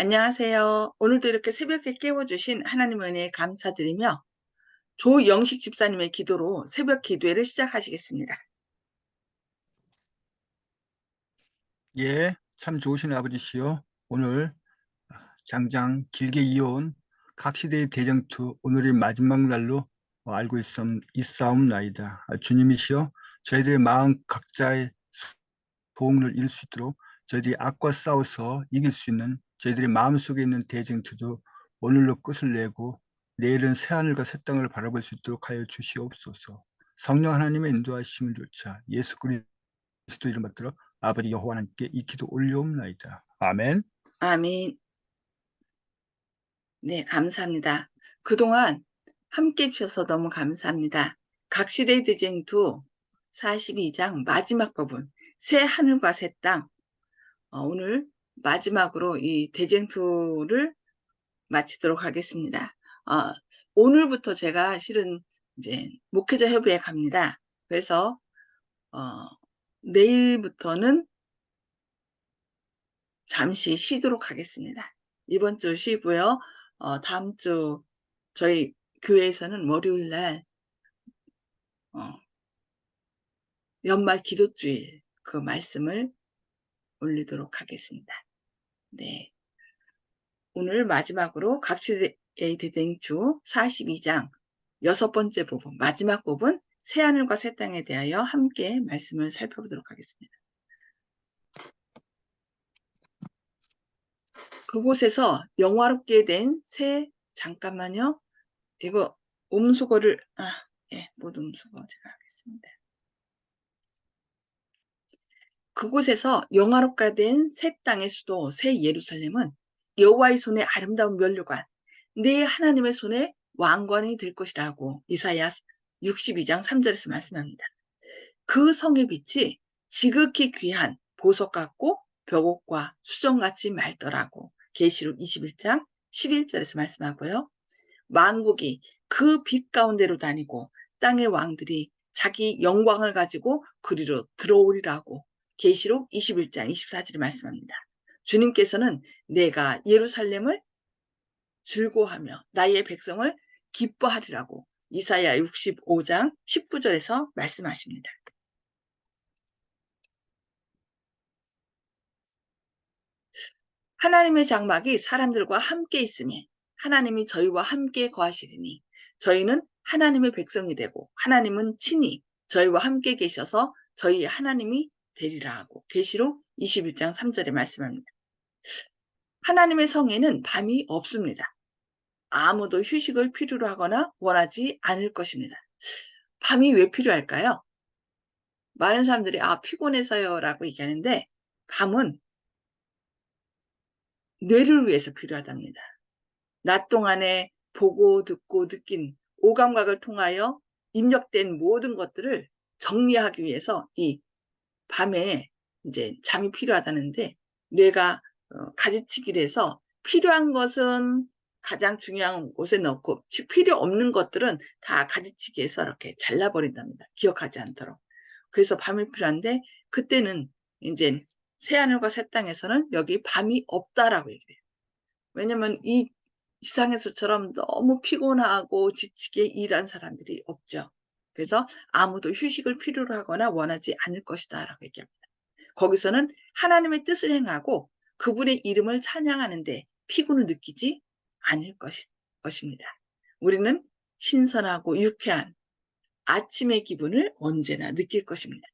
안녕하세요. 오늘도 이렇게 새벽에 깨워주신 하나님 은혜에 감사드리며 조영식 집사님의 기도로 새벽 기도회를 시작하시겠습니다. 예, 참 좋으신 아버지시요. 오늘 장장 길게 이어온 각 시대의 대쟁투 오늘이 마지막 날로 알고 있사옵나이다. 주님이시여, 저희들의 마음 각자의 소원을 이룰 수 있도록 저희들이 악과 싸워서 이길 수 있는 저희들의 마음속에 있는 대쟁투도 오늘로 끝을 내고 내일은 새하늘과 새 땅을 바라볼 수 있도록 하여 주시옵소서. 성령 하나님의 인도하심을 조차 예수 그리스도 이름 받들어 아버지 여호와 하나님께 이 기도 올려옵나이다. 아멘. 아멘. 네, 감사합니다. 그동안 함께 해주셔서 너무 감사합니다. 각 시대의 대쟁투 42장 마지막 부분 새 하늘과 새 땅, 오늘 마지막으로 이 대쟁투를 마치도록 하겠습니다. 어, 오늘부터 제가 실은 이제 목회자 협의회 갑니다. 그래서 내일부터는 잠시 쉬도록 하겠습니다. 이번 주 쉬고요. 다음 주 저희 교회에서는 월요일 날 연말 기도주일 그 말씀을 올리도록 하겠습니다. 네, 오늘 마지막으로 각시대의 대댕주 42장 6번째 부분, 마지막 부분 새하늘과 새 땅에 대하여 함께 말씀을 살펴보도록 하겠습니다. 그곳에서 영화롭게 된 새, 잠깐만요. 이거 음수거를, 예, 모두 음수거 제가 하겠습니다. 그곳에서 영화롭게 된 새 땅의 수도 새 예루살렘은 여호와의 손에 아름다운 면류관, 내 하나님의 손에 왕관이 될 것이라고 이사야 62장 3절에서 말씀합니다. 그 성의 빛이 지극히 귀한 보석 같고 벽옥과 수정같이 맑더라고 계시록 21장 11절에서 말씀하고요. 만국이 그 빛 가운데로 다니고 땅의 왕들이 자기 영광을 가지고 그리로 들어오리라고 계시록 21장 24절에 말씀합니다. 주님께서는 내가 예루살렘을 즐거워하며 나의 백성을 기뻐하리라고 이사야 65장 19절에서 말씀하십니다. 하나님의 장막이 사람들과 함께 있으니 하나님이 저희와 함께 거하시리니 저희는 하나님의 백성이 되고 하나님은 친히 저희와 함께 계셔서 저희 하나님이 되리라 하고 계시록 21장 3절에 말씀합니다. 하나님의 성에는 밤이 없습니다. 아무도 휴식을 필요로 하거나 원하지 않을 것입니다. 밤이 왜 필요할까요? 많은 사람들이 피곤해서요 라고 얘기하는데 밤은 뇌를 위해서 필요하답니다. 낮 동안에 보고 듣고 느낀 오감각을 통하여 입력된 모든 것들을 정리하기 위해서 이 밤에 이제 잠이 필요하다는데 뇌가 가지치기를 해서 필요한 것은 가장 중요한 곳에 넣고 필요 없는 것들은 다 가지치기해서 이렇게 잘라버린답니다. 기억하지 않도록. 그래서 밤이 필요한데 그때는 이제 새하늘과 새 땅에서는 여기 밤이 없다라고 얘기를 해요. 왜냐면 이 지상에서처럼 너무 피곤하고 지치게 일한 사람들이 없죠. 그래서 아무도 휴식을 필요로 하거나 원하지 않을 것이다 라고 얘기합니다. 거기서는 하나님의 뜻을 행하고 그분의 이름을 찬양하는데 피곤을 느끼지 않을 것입니다. 우리는 신선하고 유쾌한 아침의 기분을 언제나 느낄 것입니다.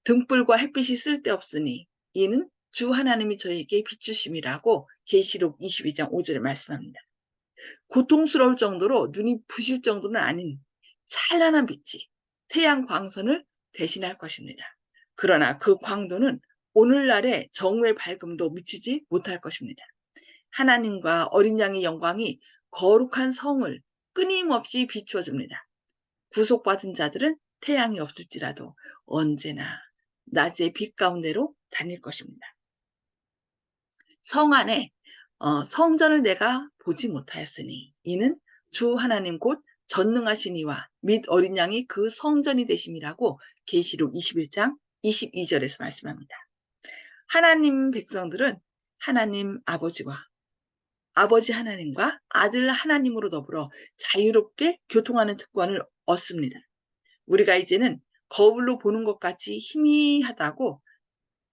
등불과 햇빛이 쓸데없으니 이는 주 하나님이 저에게 비추심이라고 계시록 22장 5절에 말씀합니다. 고통스러울 정도로 눈이 부실 정도는 아닌 찬란한 빛이 태양 광선을 대신할 것입니다. 그러나 그 광도는 오늘날의 정오의 밝음도 미치지 못할 것입니다. 하나님과 어린 양의 영광이 거룩한 성을 끊임없이 비추어 줍니다. 구속받은 자들은 태양이 없을지라도 언제나 낮의 빛 가운데로 다닐 것입니다. 성 안에 성전을 내가 보지 못하였으니 이는 주 하나님 곧 전능하신 이와 및 어린 양이 그 성전이 되심이라고 계시록 21장 22절에서 말씀합니다. 하나님 백성들은 하나님 아버지와 아버지 하나님과 아들 하나님으로 더불어 자유롭게 교통하는 특권을 얻습니다. 우리가 이제는 거울로 보는 것 같이 희미하다고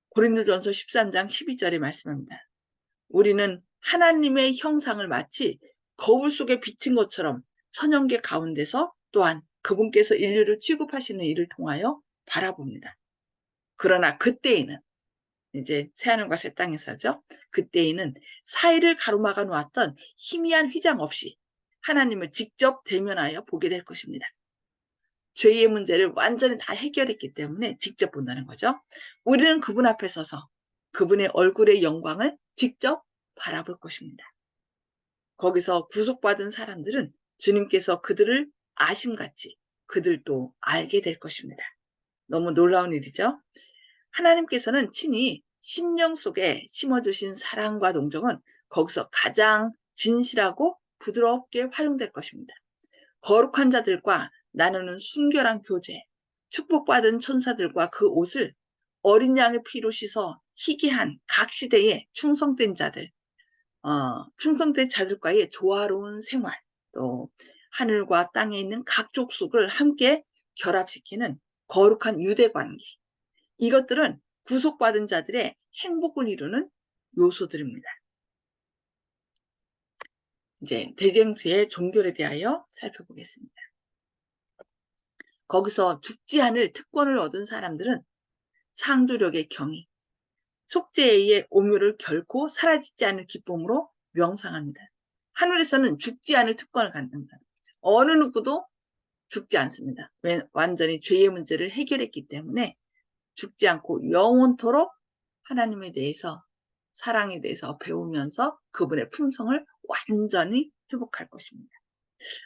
고린도전서 13장 12절에 말씀합니다. 우리는 하나님의 형상을 마치 거울 속에 비친 것처럼 천연계 가운데서 또한 그분께서 인류를 취급하시는 일을 통하여 바라봅니다. 그러나 그때에는 이제 새하늘과 새 땅에서죠. 그때에는 사이를 가로막아 놓았던 희미한 휘장 없이 하나님을 직접 대면하여 보게 될 것입니다. 죄의 문제를 완전히 다 해결했기 때문에 직접 본다는 거죠. 우리는 그분 앞에 서서 그분의 얼굴의 영광을 직접 바라볼 것입니다. 거기서 구속받은 사람들은 주님께서 그들을 아심같이 그들도 알게 될 것입니다. 너무 놀라운 일이죠. 하나님께서는 친히 심령 속에 심어주신 사랑과 동정은 거기서 가장 진실하고 부드럽게 활용될 것입니다. 거룩한 자들과 나누는 순결한 교제, 축복받은 천사들과 그 옷을 어린 양의 피로 씻어 희귀한 각 시대의 충성된 자들, 충성된 자들과의 조화로운 생활, 또 하늘과 땅에 있는 각 족속을 함께 결합시키는 거룩한 유대 관계, 이것들은 구속받은 자들의 행복을 이루는 요소들입니다. 이제 대쟁투의 종결에 대하여 살펴보겠습니다. 거기서 죽지 않을 특권을 얻은 사람들은 창조력의 경이, 속죄에 의해 오묘를 결코 사라지지 않을 기쁨으로 명상합니다. 하늘에서는 죽지 않을 특권을 갖는다. 어느 누구도 죽지 않습니다. 완전히 죄의 문제를 해결했기 때문에 죽지 않고 영원토록 하나님에 대해서, 사랑에 대해서 배우면서 그분의 품성을 완전히 회복할 것입니다.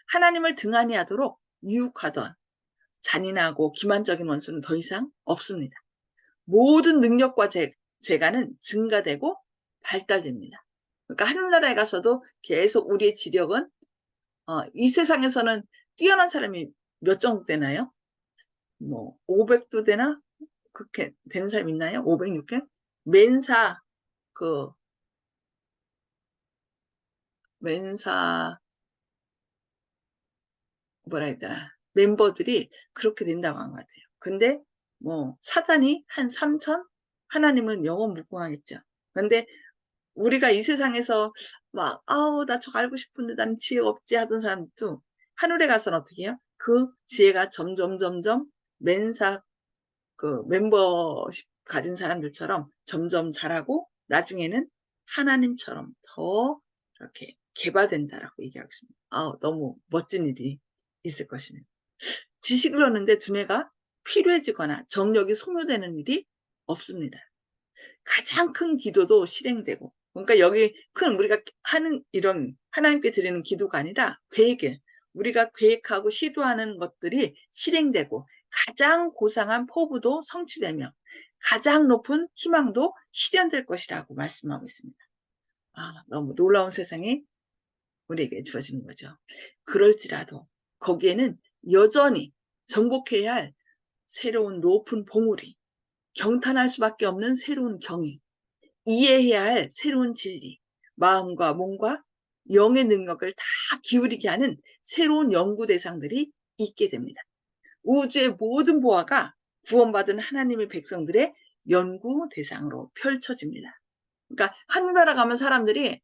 하나님을 등한히 하도록 유혹하던 잔인하고 기만적인 원수는 더 이상 없습니다. 모든 능력과 재가는 증가되고 발달됩니다. 그러니까 하늘나라에 가서도 계속 우리의 지력은 이 세상에서는 뛰어난 사람이 몇 정도 되나요? 뭐 500도 되나? 그렇게 되는 사람 있나요? 500, 600? 맨사 그 맨사 뭐라 해야 되나? 멤버들이 그렇게 된다고 한 것 같아요. 근데 뭐 사단이 한 3천? 하나님은 영원 무궁하겠죠. 그런데 우리가 이 세상에서 막 아우 나 저거 알고 싶은데 나는 지혜가 없지 하던 사람도 하늘에 가서는 어떻게 해요? 그 지혜가 점점 맨사 그 멤버십 가진 사람들처럼 점점 자라고 나중에는 하나님처럼 더 이렇게 개발된다라고 얘기하고 있습니다. 너무 멋진 일이 있을 것입니다. 지식을 얻는데 두뇌가 필요해지거나 정력이 소모되는 일이 없습니다. 가장 큰 기도도 실행되고, 그러니까 여기 큰 우리가 하는 이런 하나님께 드리는 기도가 아니라 계획에 우리가 계획하고 시도하는 것들이 실행되고 가장 고상한 포부도 성취되며 가장 높은 희망도 실현될 것이라고 말씀하고 있습니다. 너무 놀라운 세상이 우리에게 주어지는 거죠. 그럴지라도 거기에는 여전히 정복해야 할 새로운 높은 보물이, 경탄할 수밖에 없는 새로운 경이, 이해해야 할 새로운 진리, 마음과 몸과 영의 능력을 다 기울이게 하는 새로운 연구 대상들이 있게 됩니다. 우주의 모든 보화가 구원받은 하나님의 백성들의 연구 대상으로 펼쳐집니다. 그러니까 하늘나라 가면 사람들이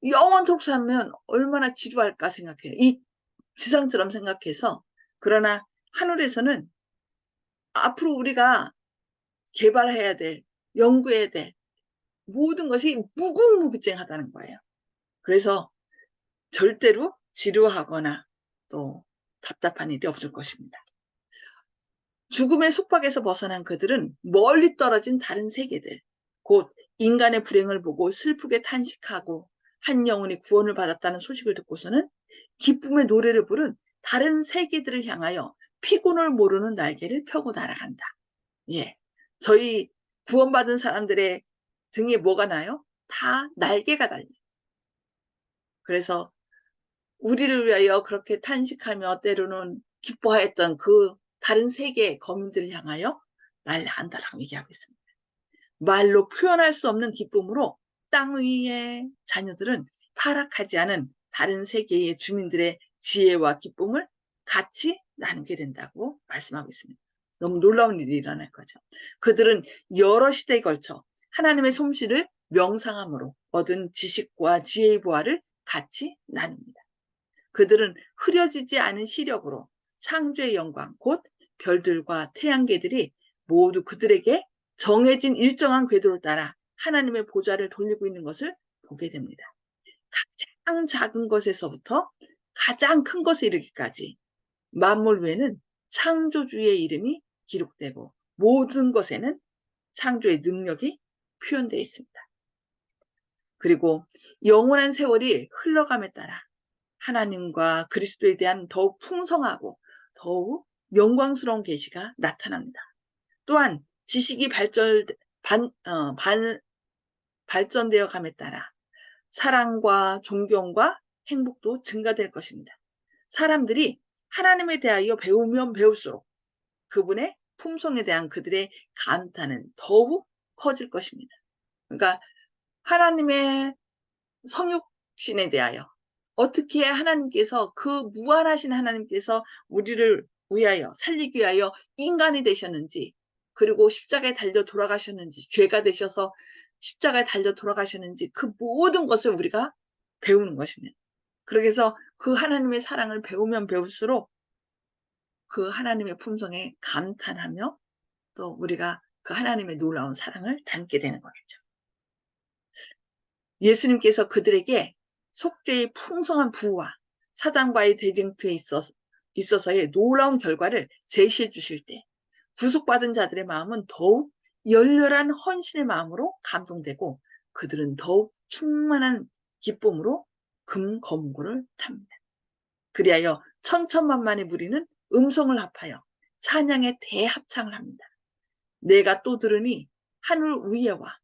영원토록 살면 얼마나 지루할까 생각해요. 이 지상처럼 생각해서. 그러나 하늘에서는 앞으로 우리가 개발해야 될, 연구해야 될 모든 것이 무궁무진하다는 거예요. 그래서 절대로 지루하거나 또 답답한 일이 없을 것입니다. 죽음의 속박에서 벗어난 그들은 멀리 떨어진 다른 세계들, 곧 인간의 불행을 보고 슬프게 탄식하고 한 영혼이 구원을 받았다는 소식을 듣고서는 기쁨의 노래를 부른 다른 세계들을 향하여 피곤을 모르는 날개를 펴고 날아간다. 예, 저희 구원받은 사람들의 등에 뭐가 나요? 다 날개가 달려요. 그래서 우리를 위하여 그렇게 탄식하며 때로는 기뻐하였던 그 다른 세계의 거민들을 향하여 날아간다라고 얘기하고 있습니다. 말로 표현할 수 없는 기쁨으로 땅 위의 자녀들은 타락하지 않은 다른 세계의 주민들의 지혜와 기쁨을 같이 나누게 된다고 말씀하고 있습니다. 너무 놀라운 일이 일어날 거죠. 그들은 여러 시대에 걸쳐 하나님의 솜씨를 명상함으로 얻은 지식과 지혜의 보화를 같이 나눕니다. 그들은 흐려지지 않은 시력으로 창조의 영광, 곧 별들과 태양계들이 모두 그들에게 정해진 일정한 궤도를 따라 하나님의 보좌를 돌리고 있는 것을 보게 됩니다. 가장 작은 것에서부터 가장 큰 것에 이르기까지 만물 위에는 창조주의 이름이 기록되고 모든 것에는 창조의 능력이 표현되어 있습니다. 그리고 영원한 세월이 흘러감에 따라 하나님과 그리스도에 대한 더욱 풍성하고 더욱 영광스러운 계시가 나타납니다. 또한 지식이 발전되어 감에 따라 사랑과 존경과 행복도 증가될 것입니다. 사람들이 하나님에 대하여 배우면 배울수록 그분의 품성에 대한 그들의 감탄은 더욱 커질 것입니다. 그러니까 하나님의 성육신에 대하여 어떻게 하나님께서 그 무한하신 하나님께서 우리를 위하여 살리기 위하여 인간이 되셨는지, 그리고 십자가에 달려 돌아가셨는지, 죄가 되셔서 십자가에 달려 돌아가셨는지 그 모든 것을 우리가 배우는 것입니다. 그래서 그 하나님의 사랑을 배우면 배울수록 그 하나님의 품성에 감탄하며 또 우리가 그 하나님의 놀라운 사랑을 닮게 되는 거겠죠. 예수님께서 그들에게 속죄의 풍성한 부와 사단과의 대쟁투에 있어서의 놀라운 결과를 제시해 주실 때 구속받은 자들의 마음은 더욱 열렬한 헌신의 마음으로 감동되고 그들은 더욱 충만한 기쁨으로 금검구를 탑니다. 그리하여 천천만만의 무리는 음성을 합하여 찬양의 대합창을 합니다. 내가 또 들으니 하늘 위에와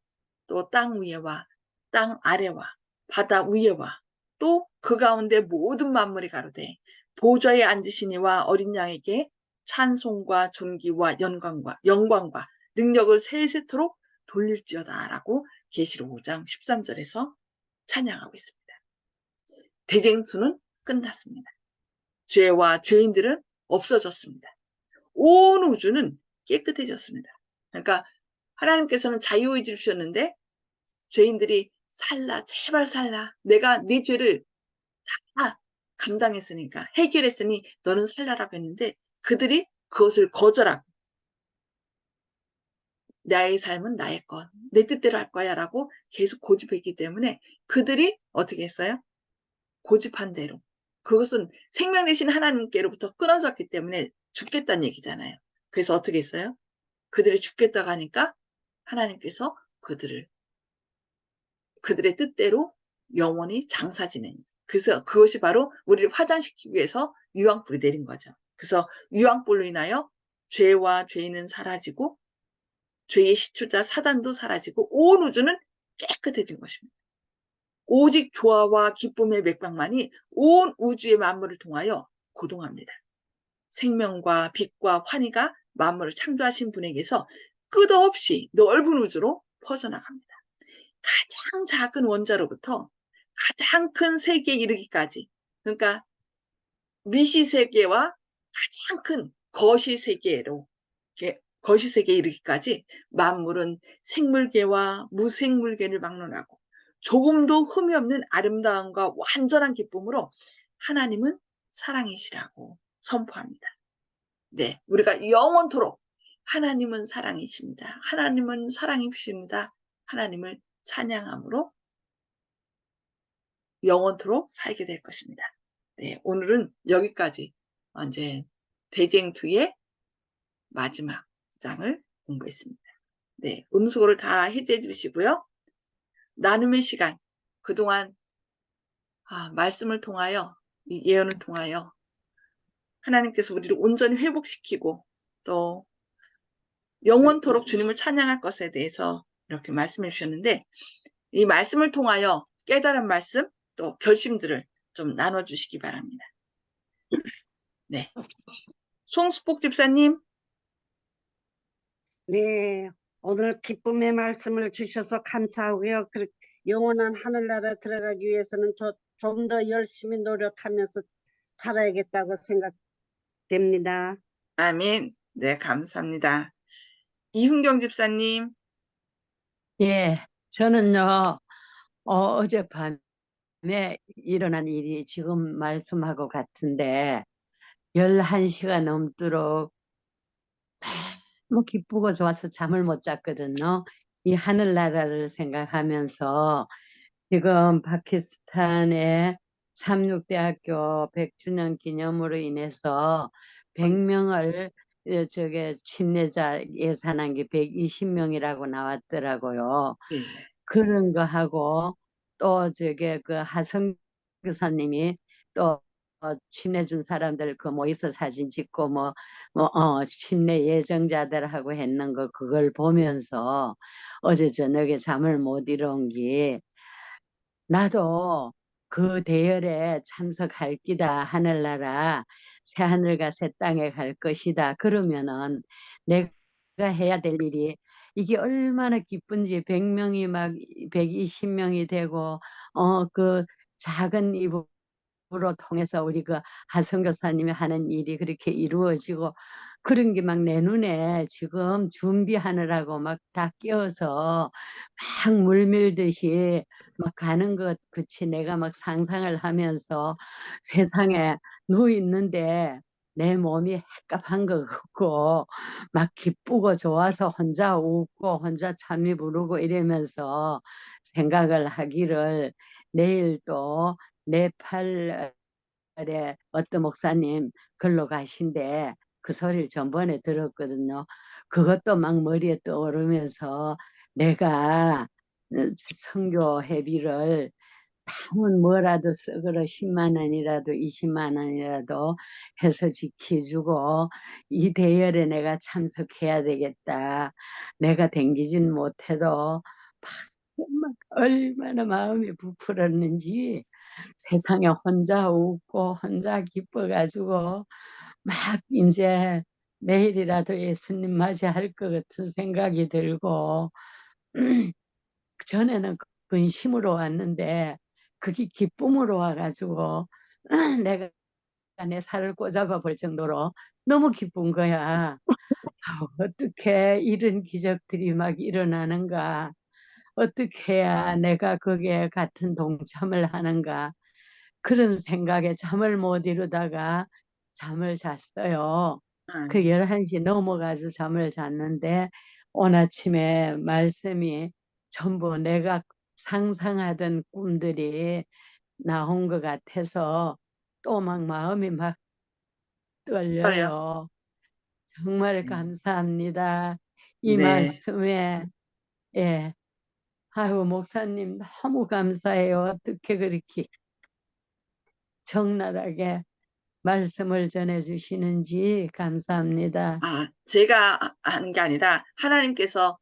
또 땅 위에와 땅 아래와 바다 위에와 또 그 가운데 모든 만물이 가로되 보좌에 앉으신 이와 어린 양에게 찬송과 존귀와 영광과 능력을 세세토록 돌릴지어다라고 계시록 5장 13절에서 찬양하고 있습니다. 대쟁투는 끝났습니다. 죄와 죄인들은 없어졌습니다. 온 우주는 깨끗해졌습니다. 그러니까 하나님께서는 자유의지를 주셨는데 죄인들이 살라, 제발 살라. 내가 네 죄를 다 감당했으니까, 해결했으니 너는 살라라고 했는데 그들이 그것을 거절하고 나의 삶은 나의 것, 내 뜻대로 할 거야 라고 계속 고집했기 때문에 그들이 어떻게 했어요? 고집한 대로. 그것은 생명 되신 하나님께로부터 끊어졌기 때문에 죽겠다는 얘기잖아요. 그래서 어떻게 했어요? 그들이 죽겠다고 하니까 하나님께서 그들의 뜻대로 영원히 장사 지내는. 그래서 그것이 바로 우리를 화장시키기 위해서 유황불이 내린 거죠. 그래서 유황불로 인하여 죄와 죄인은 사라지고 죄의 시초자 사단도 사라지고 온 우주는 깨끗해진 것입니다. 오직 조화와 기쁨의 맥박만이 온 우주의 만물을 통하여 고동합니다. 생명과 빛과 환희가 만물을 창조하신 분에게서 끝없이 넓은 우주로 퍼져나갑니다. 가장 작은 원자로부터 가장 큰 세계에 이르기까지, 그러니까 미시세계와 가장 큰 거시세계로, 거시세계에 이르기까지 만물은 생물계와 무생물계를 막론하고 조금도 흠이 없는 아름다움과 완전한 기쁨으로 하나님은 사랑이시라고 선포합니다. 네, 우리가 영원토록 하나님은 사랑이십니다. 하나님은 사랑이십니다. 하나님을 찬양함으로 영원토록 살게 될 것입니다. 네, 오늘은 여기까지 이제 대쟁투의 마지막 장을 공부했습니다. 네, 음소거를 다 해제해 주시고요. 나눔의 시간, 그동안 말씀을 통하여, 이 예언을 통하여 하나님께서 우리를 온전히 회복시키고 또 영원토록 주님을 찬양할 것에 대해서 이렇게 말씀해 주셨는데 이 말씀을 통하여 깨달은 말씀 또 결심들을 좀 나눠주시기 바랍니다. 네, 송수복 집사님. 네, 오늘 기쁨의 말씀을 주셔서 감사하고요. 영원한 하늘나라 들어가기 위해서는 좀 더 열심히 노력하면서 살아야겠다고 생각됩니다. 아멘. 네, 감사합니다. 이훈경 집사님. 예, 저는요, 어젯밤에 일어난 일이 지금 말씀하고 같은데, 11시가 넘도록 너무 기쁘고 좋아서 잠을 못 잤거든요. 이 하늘나라를 생각하면서, 지금 파키스탄의 36대학교 100주년 기념으로 인해서 100명을 저게 침례자 예산한 게 120명이라고 나왔더라고요. 예. 그런 거 하고 또 저게 그 하성 교사님이 또 침례 준 사람들 그 모여서 사진 찍고 침례 예정자들하고 했는 거 그걸 보면서 어제 저녁에 잠을 못 이룬 게 나도 그 대열에 참석할 기다. 하늘나라 새하늘과 새 땅에 갈 것이다. 그러면은 내가 해야 될 일이 이게 얼마나 기쁜지 100명이 막 120명이 되고 그 작은 입으로 통해서 우리 그 하성 교사님이 하는 일이 그렇게 이루어지고 그런 게 막 내 눈에 지금 준비하느라고 막 다 끼어서 막 물밀듯이 막 가는 것 그치 내가 막 상상을 하면서 세상에 누워 있는데 내 몸이 헷갑한 것 같고 막 기쁘고 좋아서 혼자 웃고 혼자 참미 부르고 이러면서 생각을 하기를 내일 또 네팔에 어떤 목사님 걸로 가신데 그 소리를 전번에 들었거든요. 그것도 막 머리에 떠오르면서 내가 선교 회비를 하면 뭐라도 쓰거라 10만 원이라도 20만 원이라도 해서 지켜주고 이 대열에 내가 참석해야 되겠다. 내가 댕기진 못해도 막 얼마나 마음이 부풀었는지 세상에 혼자 웃고 혼자 기뻐가지고 막 이제 내일이라도 예수님 맞이할 것 같은 생각이 들고 전에는 근심으로 왔는데 그게 기쁨으로 와가지고 내가 내 살을 꼬잡아 볼 정도로 너무 기쁜 거야. 어떻게 이런 기적들이 막 일어나는가? 어떻게 해야 내가 거기에 같은 동참을 하는가? 그런 생각에 잠을 못 이루다가 잠을 잤어요. 그 11시 넘어가지고 잠을 잤는데 오늘 아침에 말씀이 전부 내가 상상하던 꿈들이 나온 것 같아서 또 막 마음이 막 그래요. 떨려요. 정말 감사합니다. 이 네. 말씀에 예. 아유 목사님 너무 감사해요. 어떻게 그렇게 적나라하게 말씀을 전해주시는지 감사합니다. 제가 하는 게 아니라 하나님께서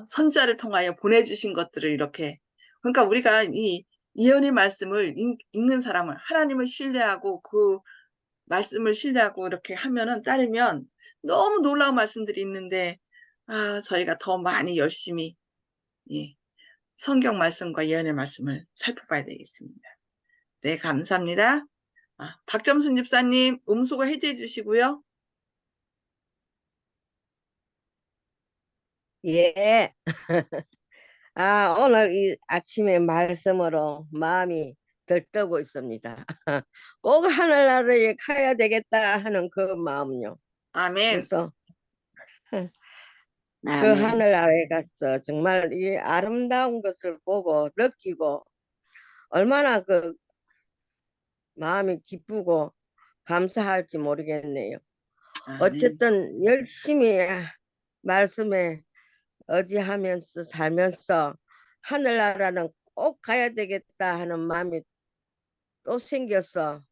선자를 통하여 보내주신 것들을 이렇게 그러니까 우리가 이 예언의 말씀을 읽는 사람은 하나님을 신뢰하고 그 말씀을 신뢰하고 이렇게 하면은 따르면 너무 놀라운 말씀들이 있는데 저희가 더 많이 열심히 예, 성경 말씀과 예언의 말씀을 살펴봐야 되겠습니다. 네, 감사합니다. 박점순 집사님 음소거 해제해 주시고요. 예. 오늘 이 아침에 말씀으로 마음이 들뜨고 있습니다. 꼭 하늘나라에 가야 되겠다 하는 그 마음요. 아멘. 그래서 그 아멘. 하늘나라에 가서 정말 이 아름다운 것을 보고 느끼고 얼마나 그 마음이 기쁘고 감사할지 모르겠네요. 아멘. 어쨌든 열심히 말씀에 의지하면서 살면서 하늘나라는 꼭 가야 되겠다 하는 마음이 또 생겨서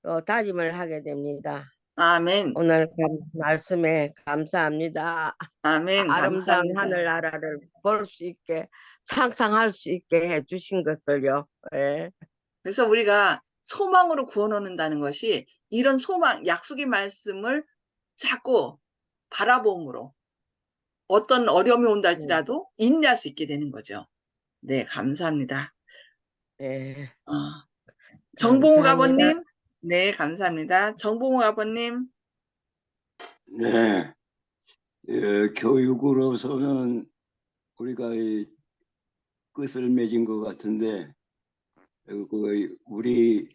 또 다짐을 하게 됩니다. 아멘. 오늘 말씀에 감사합니다. 아멘. 아름다운 감사합니다. 하늘나라를 볼 수 있게 상상할 수 있게 해주신 것을요. 예. 그래서 우리가 소망으로 구원받는다는 것이 이런 소망, 약속의 말씀을 자꾸 바라봄으로 어떤 어려움이 온다 할지라도 인내할 수 있게 되는 거죠. 네, 감사합니다. 네, 정봉욱 감사합니다. 아버님, 네, 감사합니다. 정봉욱 아버님, 네, 교육으로서는 우리가 이 끝을 맺은 것 같은데, 우리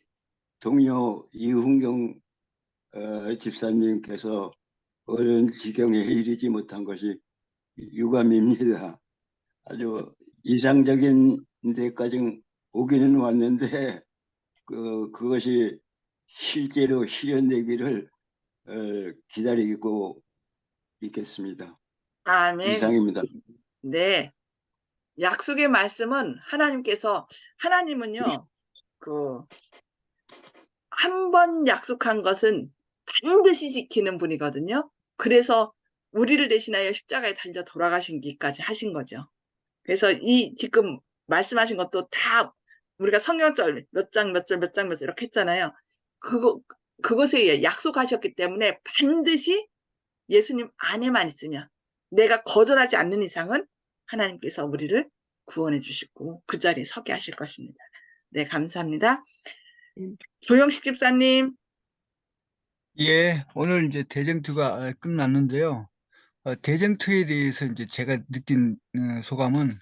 동료 이훈경 집사님께서 어느 지경에 이르지 못한 것이 유감입니다. 아주 이상적인 데까지 오기는 왔는데 그것이 실제로 실현되기를 기다리고 있겠습니다. 아멘. 이상입니다. 네, 약속의 말씀은 하나님은요, 한 번 약속한 것은 반드시 지키는 분이거든요. 그래서 우리를 대신하여 십자가에 달려 돌아가신기까지 하신 거죠. 그래서 이 지금 말씀하신 것도 다 우리가 성경절 몇 장 몇 절 몇 장 몇 절 이렇게 했잖아요. 그것에 약속하셨기 때문에 반드시 예수님 안에만 있으면, 내가 거절하지 않는 이상은 하나님께서 우리를 구원해 주시고 그 자리에 서게 하실 것입니다. 네, 감사합니다. 조영식 집사님, 예, 오늘 이제 대쟁투가 끝났는데요. 대쟁투에 대해서 이제 제가 느낀 소감은,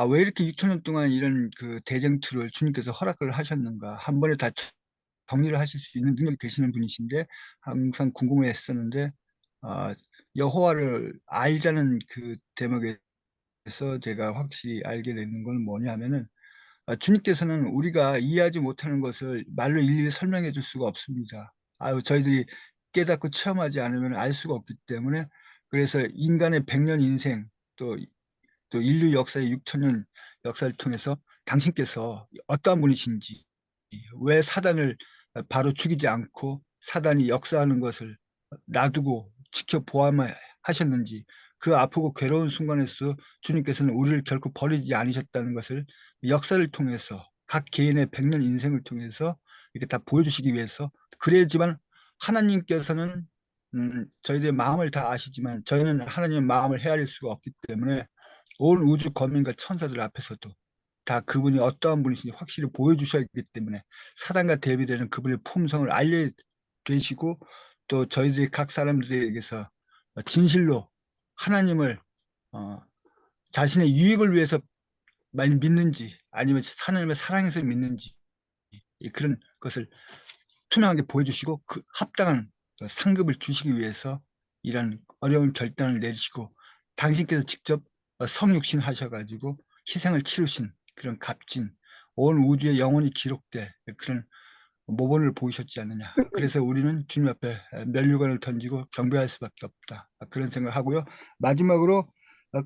왜 이렇게 6천년 동안 이런 그 대쟁투를 주님께서 허락을 하셨는가? 한 번에 다 정리를 하실 수 있는 능력이 되시는 분이신데 항상 궁금했었는데, 여호와를 알자는 그 대목에서 제가 확실히 알게 되는 건 뭐냐면은, 주님께서는 우리가 이해하지 못하는 것을 말로 일일이 설명해 줄 수가 없습니다. 저희들이 깨닫고 체험하지 않으면 알 수가 없기 때문에, 그래서 인간의 100년 인생, 또 인류 역사의 6천년 역사를 통해서 당신께서 어떠한 분이신지, 왜 사단을 바로 죽이지 않고 사단이 역사하는 것을 놔두고 지켜보아만 하셨는지, 그 아프고 괴로운 순간에서 주님께서는 우리를 결코 버리지 않으셨다는 것을 역사를 통해서, 각 개인의 100년 인생을 통해서 이렇게 다 보여주시기 위해서, 그래야지만 하나님께서는 저희들의 마음을 다 아시지만 저희는 하나님의 마음을 헤아릴 수가 없기 때문에 온 우주 거민과 천사들 앞에서도 다 그분이 어떠한 분이신지 확실히 보여주셔야 하기 때문에, 사단과 대비되는 그분의 품성을 알려되시고, 또 저희들이 각 사람들에게서 진실로 하나님을 자신의 유익을 위해서 많이 믿는지, 아니면 하나님의 사랑해서 믿는지, 그런 것을 투명하게 보여주시고 그 합당한 상급을 주시기 위해서 이런 어려운 결단을 내리시고, 당신께서 직접 성육신 하셔가지고 희생을 치르신 그런 값진, 온 우주에 영원히 기록될 그런 모범을 보이셨지 않느냐. 그래서 우리는 주님 앞에 면류관을 던지고 경배할 수밖에 없다, 그런 생각을 하고요. 마지막으로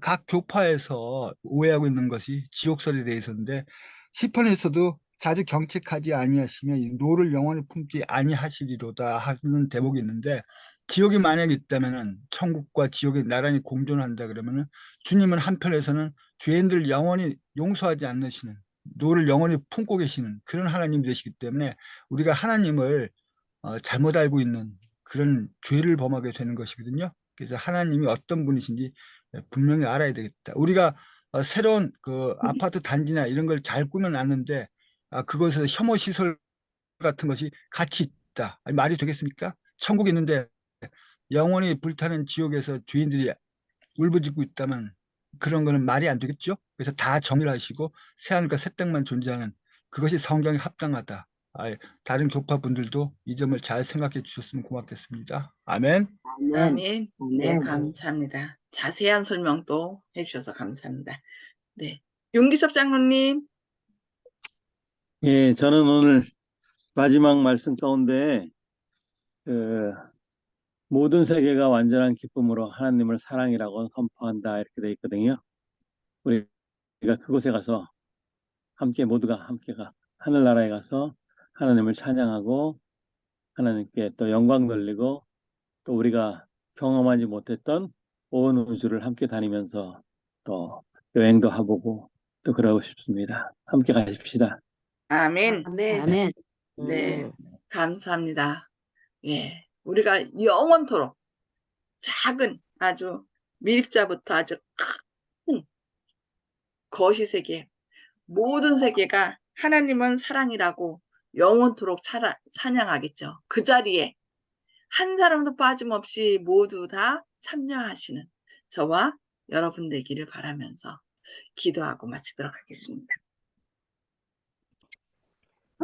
각 교파에서 오해하고 있는 것이 지옥설에 대해서인데, 시편에서도 자주 경책하지 아니하시면 이 노를 영원히 품지 아니하시리로다 하는 대목이 있는데, 지옥이 만약에 있다면은 천국과 지옥이 나란히 공존한다 그러면은, 주님은 한편에서는 죄인들 영원히 용서하지 않으시는, 노를 영원히 품고 계시는 그런 하나님이 되시기 때문에, 우리가 하나님을 잘못 알고 있는 그런 죄를 범하게 되는 것이거든요. 그래서 하나님이 어떤 분이신지 분명히 알아야 되겠다. 우리가 새로운 그 아파트 단지나 이런 걸 잘 꾸며놨는데, 그것에서 혐오 시설 같은 것이 같이 있다, 아니, 말이 되겠습니까? 천국이 있는데 영원히 불타는 지옥에서 죄인들이 울부짖고 있다면 그런 거는 말이 안 되겠죠. 그래서 다 정리를 하시고 새하늘과 새 땅만 존재하는 그것이 성경에 합당하다. 다른 교파 분들도 이 점을 잘 생각해 주셨으면 고맙겠습니다. 아멘. 아멘. 아멘. 네, 아멘. 감사합니다. 자세한 설명도 해주셔서 감사합니다. 네, 윤기섭 장로님, 예, 저는 오늘 마지막 말씀 가운데 모든 세계가 완전한 기쁨으로 하나님을 사랑이라고 선포한다 이렇게 돼 있거든요. 우리가 그곳에 가서 모두가 함께 하늘나라에 가서 하나님을 찬양하고 하나님께 또 영광 돌리고, 또 우리가 경험하지 못했던 온 우주를 함께 다니면서 또 여행도 해보고 또 그러고 싶습니다. 함께 가십시다. 아멘. 아멘. 네, 감사합니다. 예, 우리가 영원토록 작은 아주 밀입자부터 아주 큰 거시세계, 모든 세계가 하나님은 사랑이라고 영원토록 찬양하겠죠. 그 자리에 한 사람도 빠짐없이 모두 다 참여하시는 저와 여러분 되기를 바라면서 기도하고 마치도록 하겠습니다.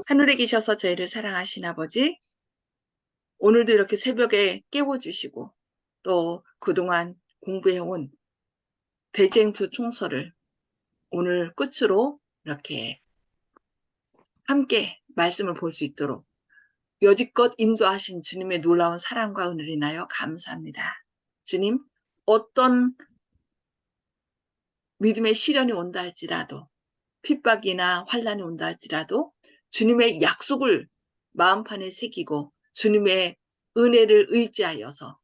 하늘에 계셔서 저희를 사랑하신 아버지, 오늘도 이렇게 새벽에 깨워주시고 또 그동안 공부해온 대쟁투 총서를 오늘 끝으로 이렇게 함께 말씀을 볼 수 있도록 여지껏 인도하신 주님의 놀라운 사랑과 은혜를 인하여 감사합니다. 주님, 어떤 믿음의 시련이 온다 할지라도 핍박이나 환란이 온다 할지라도 주님의 약속을 마음판에 새기고 주님의 은혜를 의지하여서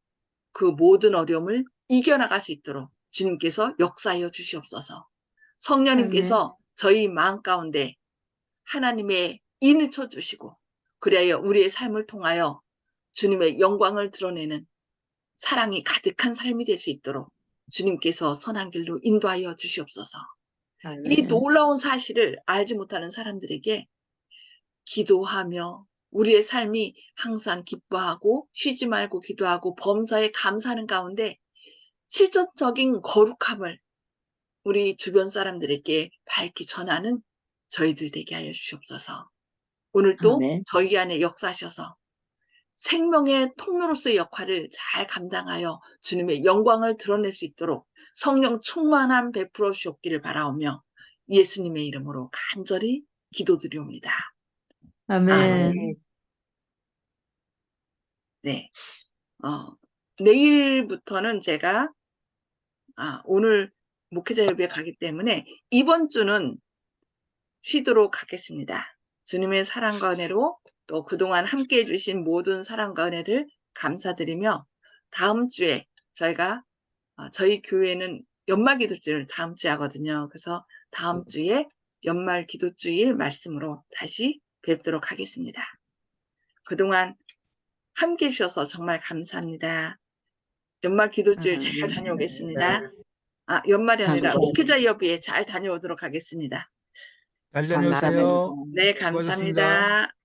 그 모든 어려움을 이겨나갈 수 있도록 주님께서 역사하여 주시옵소서. 성령님께서 저희 마음 가운데 하나님의 인을 쳐주시고 그리하여 우리의 삶을 통하여 주님의 영광을 드러내는 사랑이 가득한 삶이 될 수 있도록 주님께서 선한 길로 인도하여 주시옵소서. 이 놀라운 사실을 알지 못하는 사람들에게 기도하며 우리의 삶이 항상 기뻐하고 쉬지 말고 기도하고 범사에 감사하는 가운데 실존적인 거룩함을 우리 주변 사람들에게 밝히 전하는 저희들 되게 하여 주시옵소서. 오늘 또 아멘. 저희 안에 역사하셔서 생명의 통로로서의 역할을 잘 감당하여 주님의 영광을 드러낼 수 있도록 성령 충만함 베풀어 주옵기를 바라오며 예수님의 이름으로 간절히 기도드리옵니다. 아멘. 네, 내일부터는 제가 오늘 목회자 협의에 가기 때문에 이번 주는 쉬도록 하겠습니다. 주님의 사랑과 은혜로 또 그동안 함께해 주신 모든 사랑과 은혜를 감사드리며 다음 주에 저희가 저희 교회는 연말 기도주일 다음 주에 하거든요. 그래서 다음 주에 연말 기도주일 말씀으로 다시 뵙도록 하겠습니다. 그동안 함께해 주셔서 정말 감사합니다. 연말 기도주일 잘 다녀오겠습니다. 연말이 아니라 목회자 협의에 잘 다녀오도록 하겠습니다. 잘 다녀오세요. 네, 수고하셨습니다. 감사합니다.